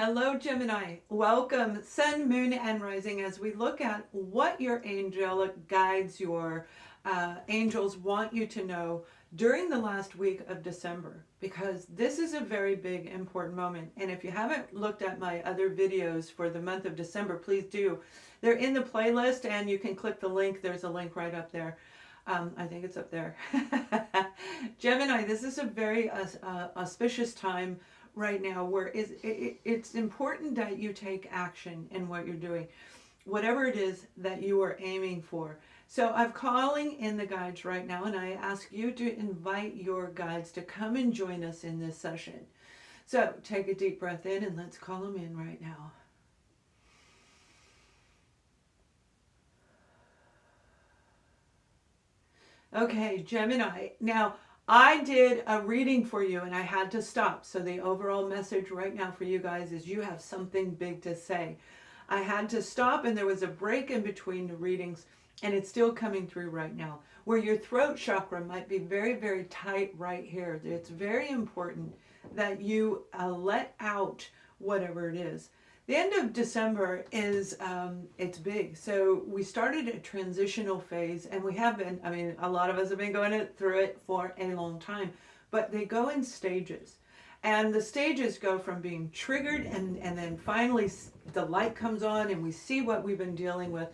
Hello, Gemini. Welcome, Sun, Moon, and Rising, as we look at what your angelic guides, your angels want you to know during the last week of December, because this is a very big, important moment. And if you haven't looked at my other videos for the month of December, please do. They're in the playlist, and you can click the link. There's a link right up there. I think it's up there. Gemini, this is a very auspicious time right now where it's important that you take action in what you're doing, whatever it is that you are aiming for. So I'm calling in the guides right now, and I ask you to invite your guides to come and join us in this session. So take a deep breath in and let's call them in right now. Okay, Gemini. Now, I did a reading for you and I had to stop. So the overall message right now for you guys is you have something big to say. I had to stop and there was a break in between the readings, and it's still coming through right now, where your throat chakra might be very, very tight right here. It's very important that you let out whatever it is. The end of December is, it's big. So we started a transitional phase, and we have been, I mean, a lot of us have been going through it for a long time, but they go in stages. And the stages go from being triggered, and then finally the light comes on and we see what we've been dealing with.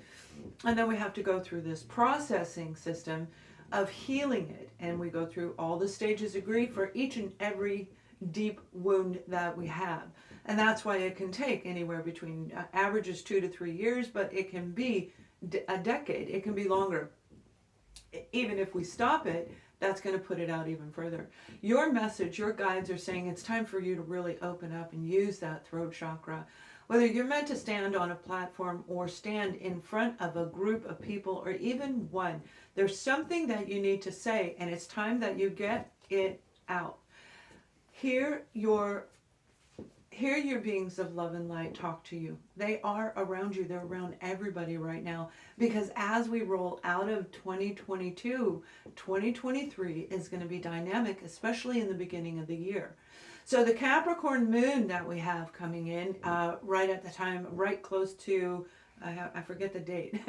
And then we have to go through this processing system of healing it. And we go through all the stages of grief for each and every deep wound that we have. And that's why it can take anywhere between, average is 2 to 3 years, but it can be a decade. It can be longer. Even if we stop it, that's going to put it out even further. Your message, your guides are saying it's time for you to really open up and use that throat chakra. Whether you're meant to stand on a platform or stand in front of a group of people or even one, there's something that you need to say, and it's time that you get it out. Hear your beings of love and light talk to you. They are around you. They're around everybody right now, because as we roll out of 2022, 2023 is going to be dynamic, especially in the beginning of the year. So the Capricorn moon that we have coming in right at the time, right close to, I forget the date.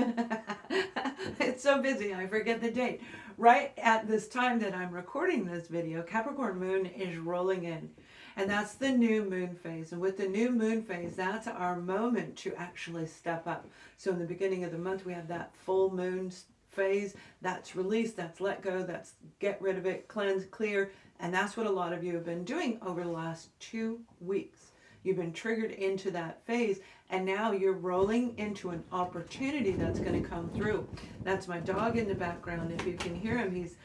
It's so busy, I forget the date. Right at this time that I'm recording this video, Capricorn moon is rolling in. And that's the new moon phase. And with the new moon phase, that's our moment to actually step up. So in the beginning of the month, we have that full moon phase. That's release, that's let go, that's get rid of it, cleanse, clear. And that's what a lot of you have been doing over the last 2 weeks. You've been triggered into that phase, and now you're rolling into an opportunity that's going to come through. That's my dog in the background. If you can hear him, he's,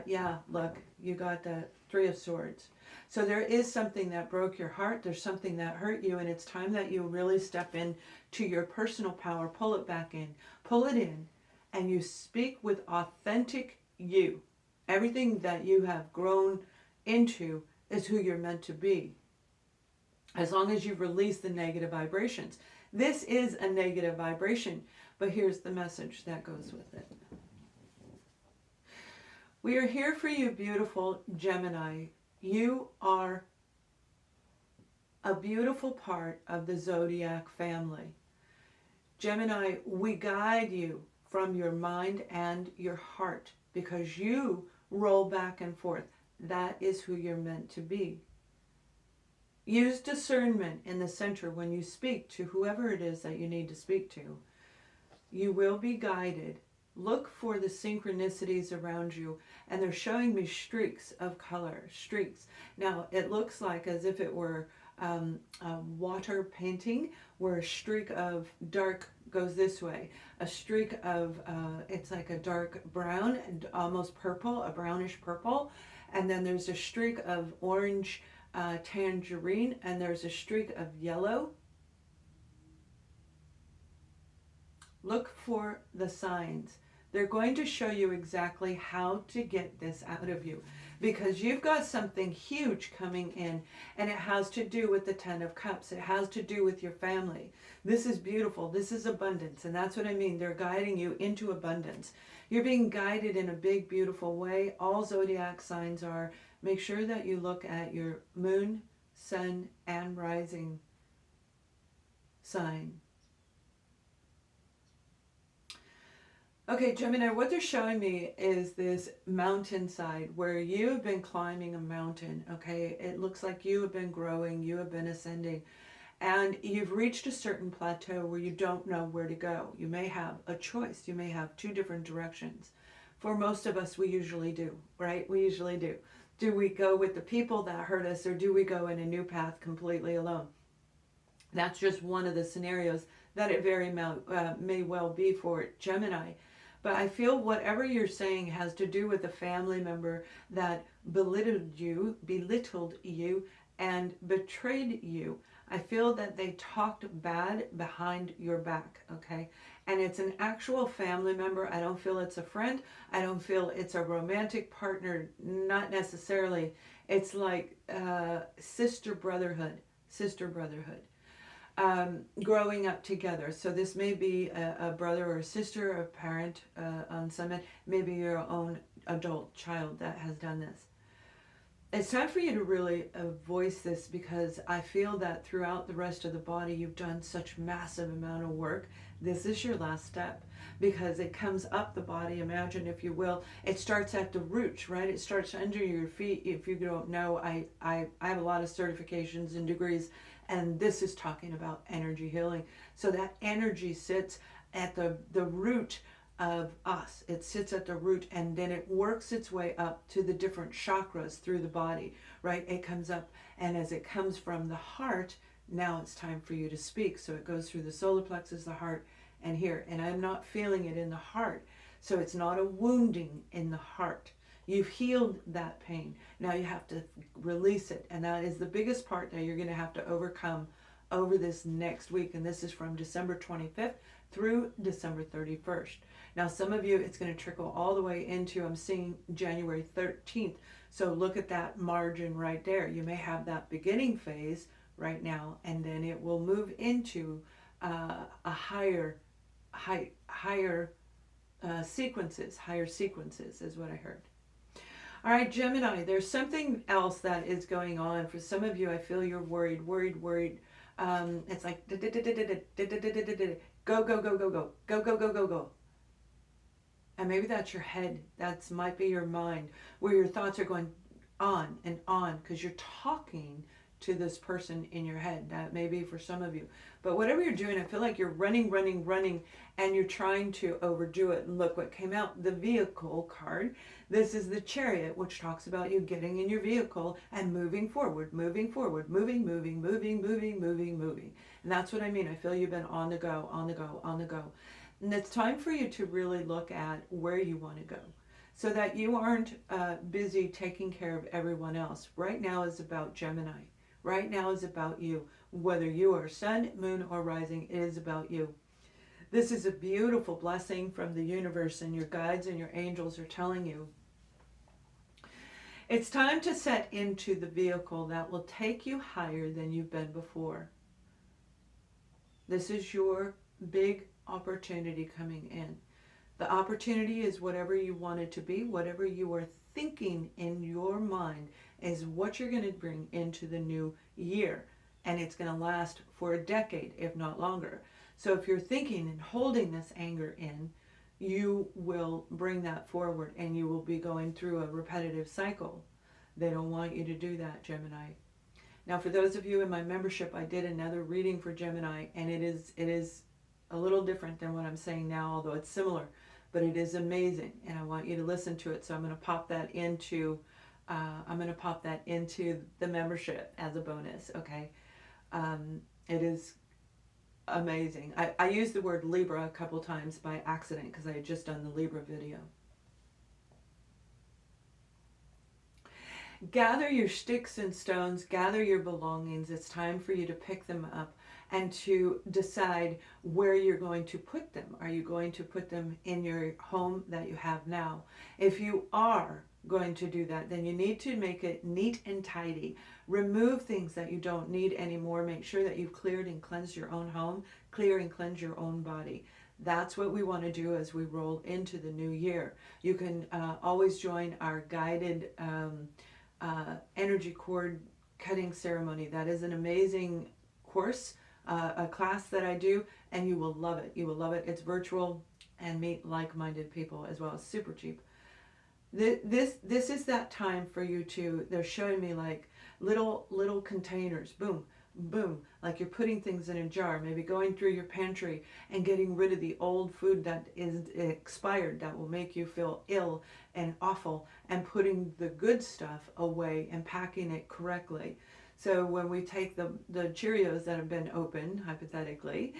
yeah, look, you got the 3 of Swords. So there is something that broke your heart. There's something that hurt you, and it's time that you really step in to your personal power. Pull it back in. Pull it in, and you speak with authentic you. Everything that you have grown into is who you're meant to be, as long as you've released the negative vibrations. This is a negative vibration, but here's the message that goes with it. We are here for you, beautiful Gemini. You are a beautiful part of the zodiac family. Gemini, we guide you from your mind and your heart, because you roll back and forth. That is who you're meant to be. Use discernment in the center when you speak to whoever it is that you need to speak to. You will be guided. Look for the synchronicities around you, and they're showing me streaks of color, streaks. Now, it looks like as if it were a water painting, where a streak of dark goes this way. A streak of, it's like a dark brown and almost purple, a brownish purple. And then there's a streak of orange tangerine, and there's a streak of yellow. Look for the signs. They're going to show you exactly how to get this out of you, because you've got something huge coming in, and it has to do with the 10 of Cups. It has to do with your family. This is beautiful. This is abundance, and that's what I mean. They're guiding you into abundance. You're being guided in a big, beautiful way. All zodiac signs are. Make sure that you look at your moon, sun, and rising sign. Okay, Gemini, what they're showing me is this mountainside where you have been climbing a mountain, okay? It looks like you have been growing, you have been ascending, and you've reached a certain plateau where you don't know where to go. You may have a choice. You may have two different directions. For most of us, we usually do, right? We usually do. Do we go with the people that hurt us, or do we go in a new path completely alone? That's just one of the scenarios that it may well be for Gemini. But I feel whatever you're saying has to do with a family member that belittled you, and betrayed you. I feel that they talked bad behind your back, okay? And it's an actual family member. I don't feel it's a friend. I don't feel it's a romantic partner, not necessarily. It's like sister brotherhood. Growing up together. So this may be a brother or a sister, a parent on some end, maybe your own adult child that has done this. It's time for you to really voice this, because I feel that throughout the rest of the body you've done such massive amount of work. This is your last step, because it comes up the body. Imagine, if you will, it starts at the roots, right? It starts under your feet. If you don't know, I have a lot of certifications and degrees, and this is talking about energy healing. So that energy sits at the root of us. It sits at the root, and then it works its way up to the different chakras through the body, right? It comes up, and as it comes from the heart, now it's time for you to speak. So it goes through the solar plexus, the heart, and here. And I'm not feeling it in the heart. So it's not a wounding in the heart. You've healed that pain. Now you have to release it. And that is the biggest part that you're going to have to overcome over this next week. And this is from December 25th through December 31st. Now, some of you, it's going to trickle all the way into, I'm seeing January 13th. So look at that margin right there. You may have that beginning phase right now, and then it will move into a higher sequences is what I heard. All right, Gemini, there's something else that is going on. For some of you, I feel you're worried. It's like go. And maybe that's your head. That might be your mind, where your thoughts are going on and on because you're talking to this person in your head. That may be for some of you. But whatever you're doing, I feel like you're running, and you're trying to overdo it. And look what came out, the vehicle card. This is the Chariot, which talks about you getting in your vehicle and moving forward, moving. And that's what I mean. I feel you've been on the go. And it's time for you to really look at where you want to go, so that you aren't busy taking care of everyone else. Right now is about Gemini. Right now is about you. Whether you are sun, moon, or rising, it is about you. This is a beautiful blessing from the universe, and your guides and your angels are telling you it's time to set into the vehicle that will take you higher than you've been before. This is your big opportunity coming in. The opportunity is whatever you want it to be, whatever you are thinking in your mind is what you're going to bring into the new year. And it's going to last for a decade, if not longer. So if you're thinking and holding this anger in, you will bring that forward, and you will be going through a repetitive cycle. They don't want you to do that, Gemini. Now, for those of you in my membership, I did another reading for Gemini, and it is a little different than what I'm saying now, although it's similar, but it is amazing, and I want you to listen to it. So I'm going to pop that into the membership as a bonus. Okay, it is amazing. I used the word Libra a couple times by accident because I had just done the Libra video. Gather your sticks and stones, gather your belongings. It's time for you to pick them up and to decide where you're going to put them. Are you going to put them in your home that you have now? If you are going to do that, then you need to make it neat and tidy. Remove things that you don't need anymore. Make sure that you've cleared and cleansed your own home, clear and cleanse your own body. That's what we want to do as we roll into the new year. You can always join our guided energy cord cutting ceremony. That is an amazing course. a class that I do, and you will love it. You will love it. It's virtual and meet like-minded people as well. It's super cheap. This is that time for you to, they're showing me like little containers, boom, boom, like you're putting things in a jar, maybe going through your pantry and getting rid of the old food that is expired, that will make you feel ill and awful, and putting the good stuff away and packing it correctly. So when we take the Cheerios that have been opened, hypothetically,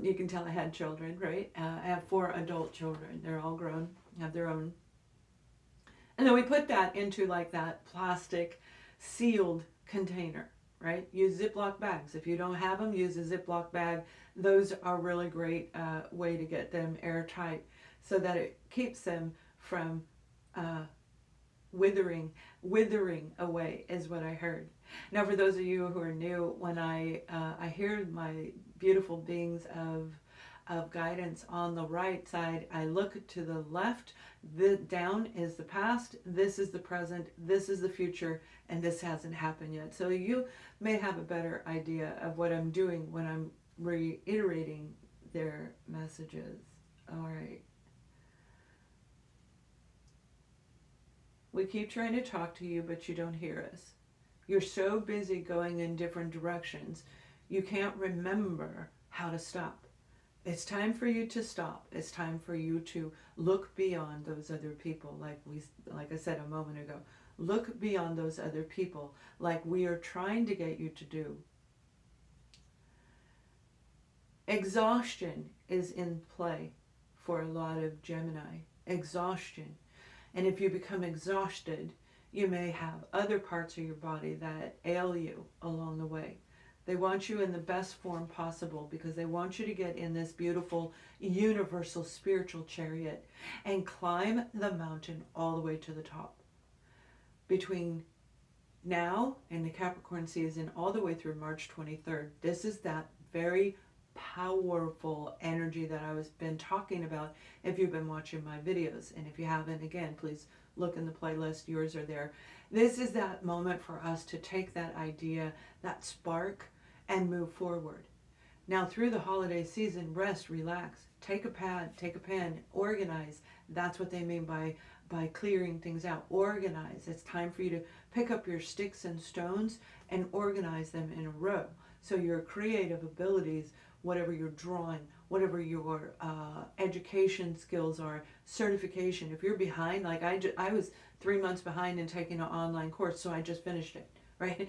you can tell I had children, right? I have 4 adult children. They're all grown, have their own. And then we put that into like that plastic sealed container, right? Use Ziploc bags. If you don't have them, use a Ziploc bag. Those are really great way to get them airtight so that it keeps them from withering away, is what I heard. Now, for those of you who are new, when I hear my beautiful beings of guidance on the right side, I look to the left. The down is the past, this is the present, this is the future, and this hasn't happened yet. So you may have a better idea of what I'm doing when I'm reiterating their messages. All right. We keep trying to talk to you, but you don't hear us. You're so busy going in different directions, you can't remember how to stop. It's time for you to stop. It's time for you to look beyond those other people, like I said a moment ago. Look beyond those other people, like we are trying to get you to do. Exhaustion is in play for a lot of Gemini. Exhaustion. And if you become exhausted, you may have other parts of your body that ail you along the way. They want you in the best form possible because they want you to get in this beautiful universal spiritual chariot and climb the mountain all the way to the top. Between now and the Capricorn season all the way through March 23rd, this is that very powerful energy that I was been talking about if you've been watching my videos. And if you haven't, again, please look in the playlist. Yours are there. This is that moment for us to take that idea, that spark, and move forward. Now, through the holiday season, rest, relax, take a pad, take a pen, organize. That's what they mean by clearing things out. Organize. It's time for you to pick up your sticks and stones and organize them in a row. So your creative abilities, whatever you're drawing, whatever your education skills are, certification. If you're behind, like I was 3 months behind in taking an online course, so I just finished it. Right?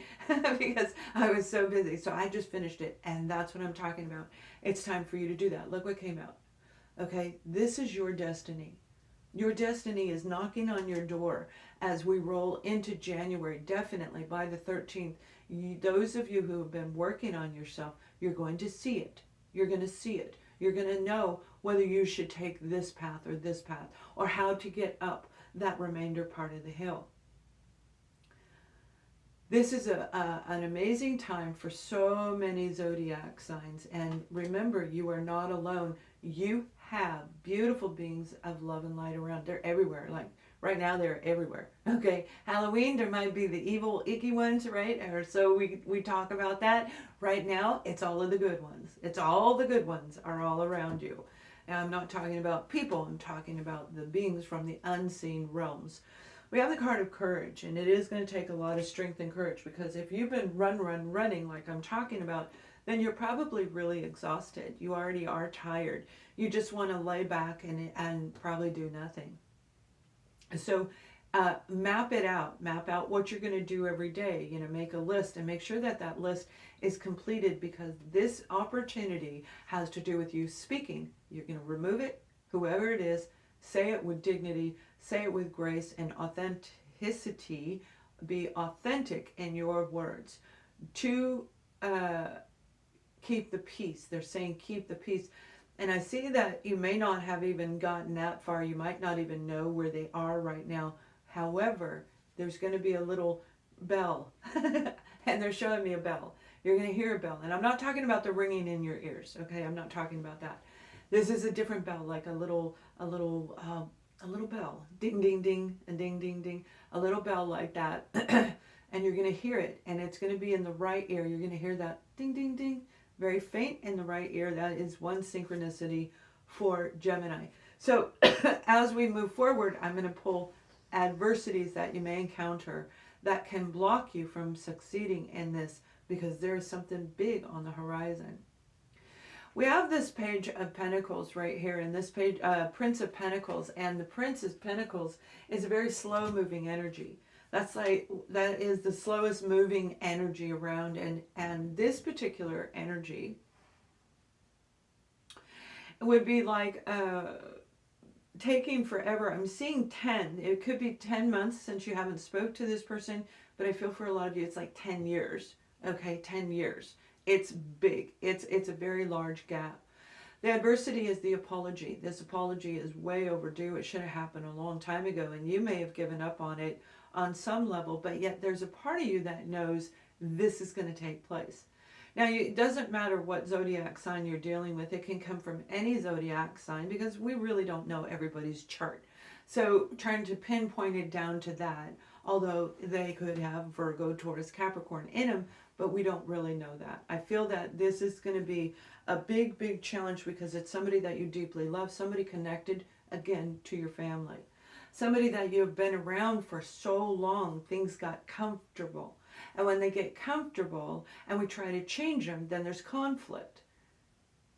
Because I was so busy. So I just finished it. And that's what I'm talking about. It's time for you to do that. Look what came out. Okay? This is your destiny. Your destiny is knocking on your door as we roll into January. Definitely by the 13th. Those of you who have been working on yourself, you're going to see it. You're going to see it. You're going to know whether you should take this path, or how to get up that remainder part of the hill. This is an amazing time for so many zodiac signs. And remember, you are not alone. You have beautiful beings of love and light around. They're everywhere. Like right now, they're everywhere. Okay, Halloween, there might be the evil, icky ones, right? Or so we talk about that. Right now, it's all of the good ones. It's all the good ones are all around you. And I'm not talking about people. I'm talking about the beings from the unseen realms. We have the card of courage, and it is going to take a lot of strength and courage, because if you've been running like I'm talking about, then you're probably really exhausted. You already are tired. You just want to lay back and probably do nothing. So map it out. Map out what you're going to do every day. You know, make a list and make sure that that list is completed, because this opportunity has to do with you speaking. You're going to remove it, whoever it is, say it with dignity, say it with grace and authenticity. Be authentic in your words. To keep the peace. They're saying keep the peace. And I see that you may not have even gotten that far. You might not even know where they are right now. However, there's going to be a little bell. And they're showing me a bell. You're going to hear a bell. And I'm not talking about the ringing in your ears. Okay, I'm not talking about that. This is a different bell, like a little bell. Ding, ding, ding, and ding, ding, ding. A little bell like that. And you're going to hear it. And it's going to be in the right ear. You're going to hear that ding, ding, ding. Very faint in the right ear. That is one synchronicity for Gemini. So as we move forward, I'm going to pull adversities that you may encounter that can block you from succeeding in this, because there is something big on the horizon. We have this Page of Pentacles right here, and this page, Prince of Pentacles, and the Prince of Pentacles is a very slow moving energy. That is the slowest moving energy around, and this particular energy would be like taking forever. I'm seeing 10. It could be 10 months since you haven't spoke to this person, but I feel for a lot of you it's like 10 years. Okay, 10 years. It's big. It's a very large gap. The adversity is the apology. This apology is way overdue. It should have happened a long time ago, and you may have given up on it on some level, but yet there's a part of you that knows this is going to take place. Now, it doesn't matter what zodiac sign you're dealing with. It can come from any zodiac sign, because we really don't know everybody's chart. So trying to pinpoint it down to that, although they could have Virgo, Taurus, Capricorn in them, but we don't really know that. I feel that this is going to be a big, big challenge, because it's somebody that you deeply love, somebody connected, again, to your family. Somebody that you've been around for so long, things got comfortable. And when they get comfortable and we try to change them, then there's conflict.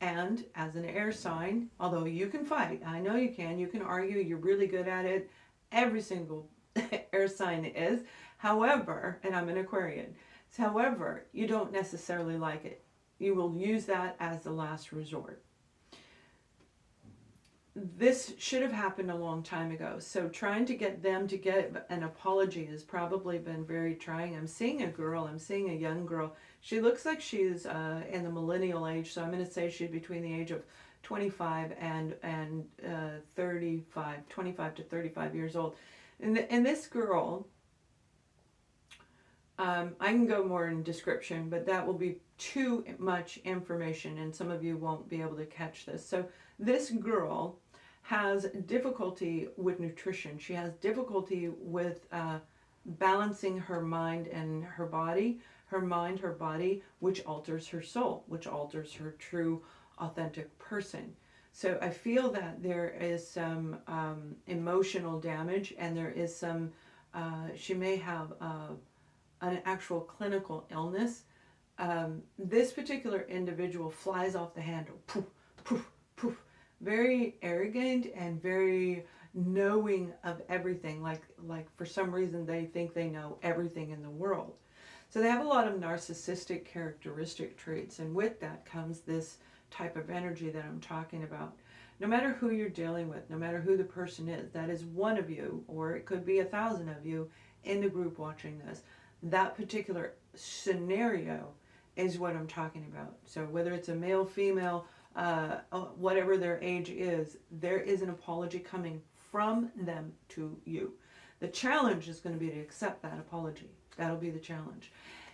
And as an air sign, although you can fight, I know you can argue, you're really good at it. Every single air sign is. However, and I'm an Aquarian, however, you don't necessarily like it. You will use that as the last resort. This should have happened a long time ago. So trying to get them to get an apology has probably been very trying. I'm seeing a girl. I'm seeing a young girl. She looks like she's in the millennial age. So I'm going to say she's between the age of 25 and 35, 25 to 35 years old. And this girl, I can go more in description, but that will be too much information, and some of you won't be able to catch this. So this girl has difficulty with nutrition. She has difficulty with balancing her mind and her body, her mind, her body, which alters her soul, which alters her true, authentic person. So I feel that there is some emotional damage, and there is some, she may have an actual clinical illness. This particular individual flies off the handle, poof, poof, poof. Very arrogant and very knowing of everything. Like for some reason they think they know everything in the world. So they have a lot of narcissistic characteristic traits, and with that comes this type of energy that I'm talking about. No matter who you're dealing with, no matter who the person is, that is one of you, or it could be 1,000 of you in the group watching this. That particular scenario is what I'm talking about. So whether it's a male, female, whatever their age is, there is an apology coming from them to you. The challenge is going to be to accept that apology. That'll be the challenge.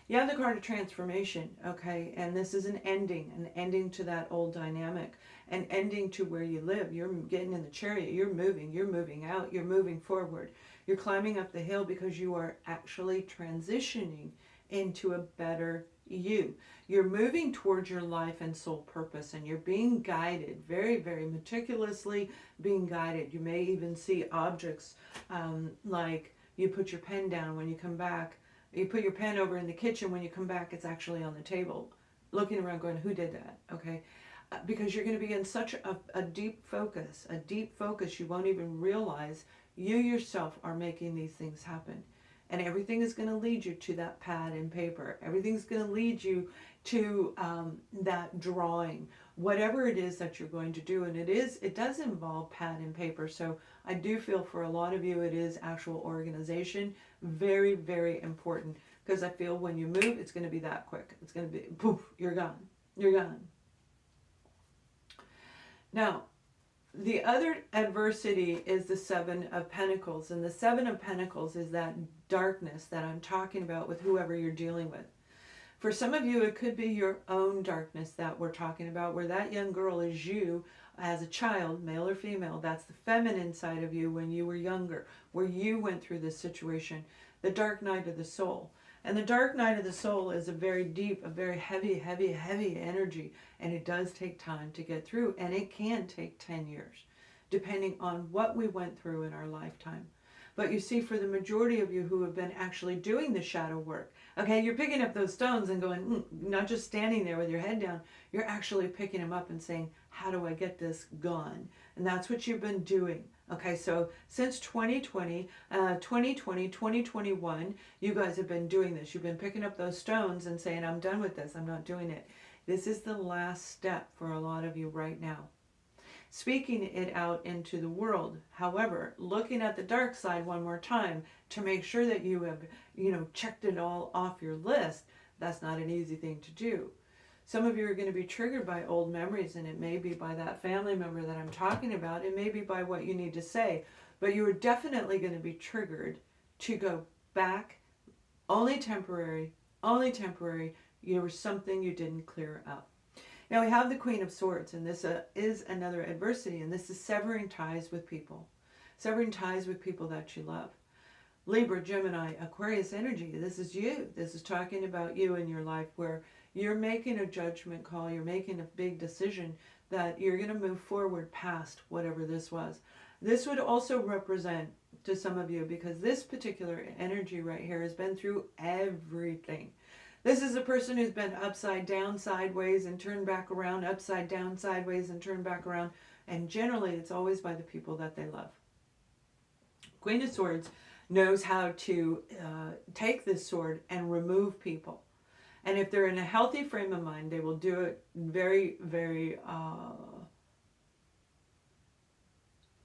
You have the card of transformation, okay? And this is an ending to that old dynamic, an ending to where you live. You're getting in the chariot, you're moving out, you're moving forward. You're climbing up the hill because you are actually transitioning into a better you. You're moving towards your life and soul purpose, and you're being guided, very, very meticulously being guided. You may even see objects like you put your pen down when you come back. You put your pen over in the kitchen. When you come back, it's actually on the table. Looking around going, who did that? Okay. Because you're going to be in such a deep focus, you won't even realize you yourself are making these things happen. And everything is going to lead you to that pad and paper. Everything's going to lead you to that drawing, whatever it is that you're going to do. And it does involve pad and paper. So I do feel for a lot of you, it is actual organization. Very, very important. Because I feel when you move, it's going to be that quick. It's going to be, poof, you're gone. You're gone. Now, the other adversity is the Seven of Pentacles. And the Seven of Pentacles is that darkness that I'm talking about with whoever you're dealing with. For some of you, it could be your own darkness that we're talking about, where that young girl is you as a child, male or female. That's the feminine side of you when you were younger, where you went through this situation, the dark night of the soul. And the dark night of the soul is a very deep, a very heavy, heavy, heavy energy. And it does take time to get through. And it can take 10 years, depending on what we went through in our lifetime. But you see, for the majority of you who have been actually doing the shadow work, okay, you're picking up those stones and going, not just standing there with your head down, you're actually picking them up and saying, how do I get this gone? And that's what you've been doing. Okay, so since 2020, 2021, you guys have been doing this. You've been picking up those stones and saying, I'm done with this. I'm not doing it. This is the last step for a lot of you right now. Speaking it out into the world. However, looking at the dark side one more time to make sure that you have, checked it all off your list, that's not an easy thing to do. Some of you are going to be triggered by old memories, and it may be by that family member that I'm talking about. It may be by what you need to say, but you are definitely going to be triggered to go back. Only temporary, only temporary. There was something you didn't clear up. Now we have the Queen of Swords, and this is another adversity, and this is severing ties with people. Severing ties with people that you love. Libra, Gemini, Aquarius energy, this is you. This is talking about you in your life where you're making a judgment call, you're making a big decision that you're going to move forward past whatever this was. This would also represent to some of you, because this particular energy right here has been through everything. This is a person who's been upside down, sideways, and turned back around, upside down, sideways, and turned back around. And generally, it's always by the people that they love. Queen of Swords knows how to take this sword and remove people. And if they're in a healthy frame of mind, they will do it very, very,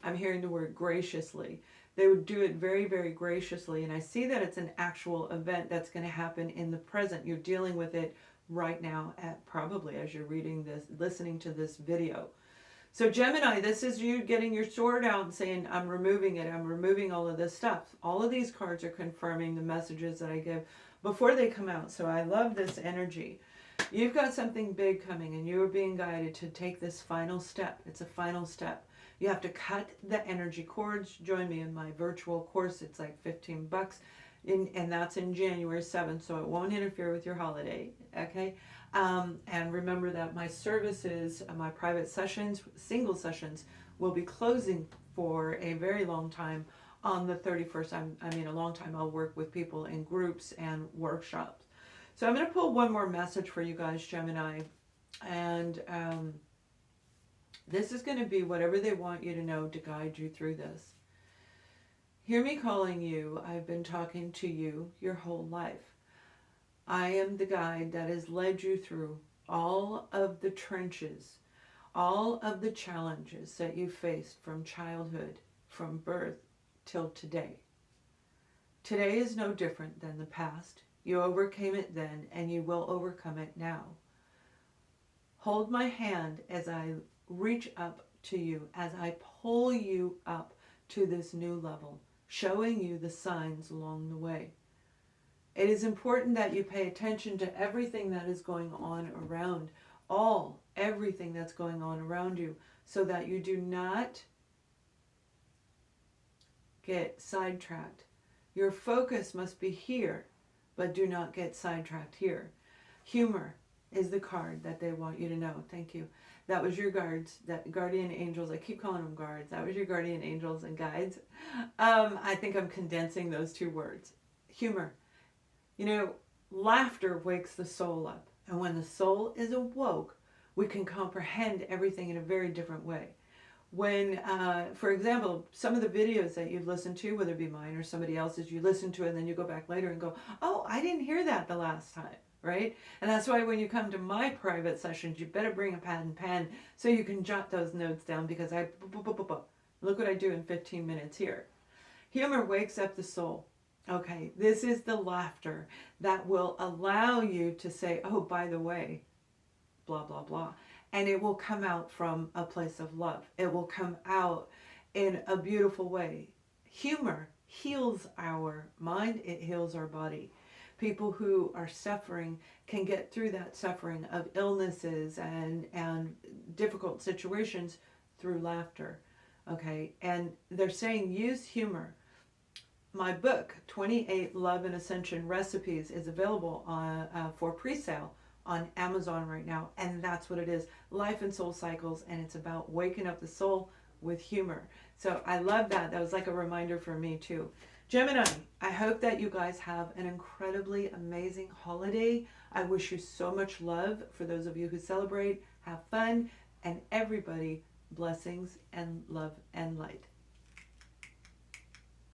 I'm hearing the word graciously. They would do it very, very graciously. And I see that it's an actual event that's going to happen in the present. You're dealing with it right now, probably as you're reading this, listening to this video. So Gemini, this is you getting your sword out and saying, I'm removing it. I'm removing all of this stuff. All of these cards are confirming the messages that I give before they come out. So I love this energy. You've got something big coming, and you are being guided to take this final step. It's a final step. You have to cut the energy cords. Join me in my virtual course. It's like $15. And that's in January 7th, so it won't interfere with your holiday, okay? And remember that my services, my private sessions, single sessions, will be closing for a very long time on the 31st. I mean a long time. I'll work with people in groups and workshops. So I'm going to pull one more message for you guys, Gemini. And this is going to be whatever they want you to know to guide you through this. Hear me calling you. I've been talking to you your whole life. I am the guide that has led you through all of the trenches, all of the challenges that you faced from childhood, from birth till today. Today is no different than the past. You overcame it then, and you will overcome it now. Hold my hand as I reach up to you, as I pull you up to this new level, showing you the signs along the way. It is important that you pay attention to everything that is going on around, everything that's going on around you, so that you do not get sidetracked. Your focus must be here, but do not get sidetracked here. Humor is the card that they want you to know. Thank you. That was your guards, that guardian angels. I keep calling them guards. That was your guardian angels and guides. I think I'm condensing those two words. Humor. Laughter wakes the soul up. And when the soul is awoke, we can comprehend everything in a very different way. When, for example, some of the videos that you've listened to, whether it be mine or somebody else's, you listen to it and then you go back later and go, oh, I didn't hear that the last time. Right? And that's why when you come to my private sessions, you better bring a pad and pen so you can jot those notes down, because look what I do in 15 minutes here. Humor wakes up the soul. Okay, this is the laughter that will allow you to say, oh, by the way, blah, blah, blah. And it will come out from a place of love. It will come out in a beautiful way. Humor heals our mind. It heals our body. People who are suffering can get through that suffering of illnesses and difficult situations through laughter. Okay, and they're saying use humor. my book, 28 Love and Ascension Recipes, is available for pre-sale on Amazon right now. And that's what it is, Life and Soul Cycles. And it's about waking up the soul with humor. So I love that. That was like a reminder for me too. Gemini, I hope that you guys have an incredibly amazing holiday. I wish you so much love for those of you who celebrate. Have fun. And everybody, blessings and love and light.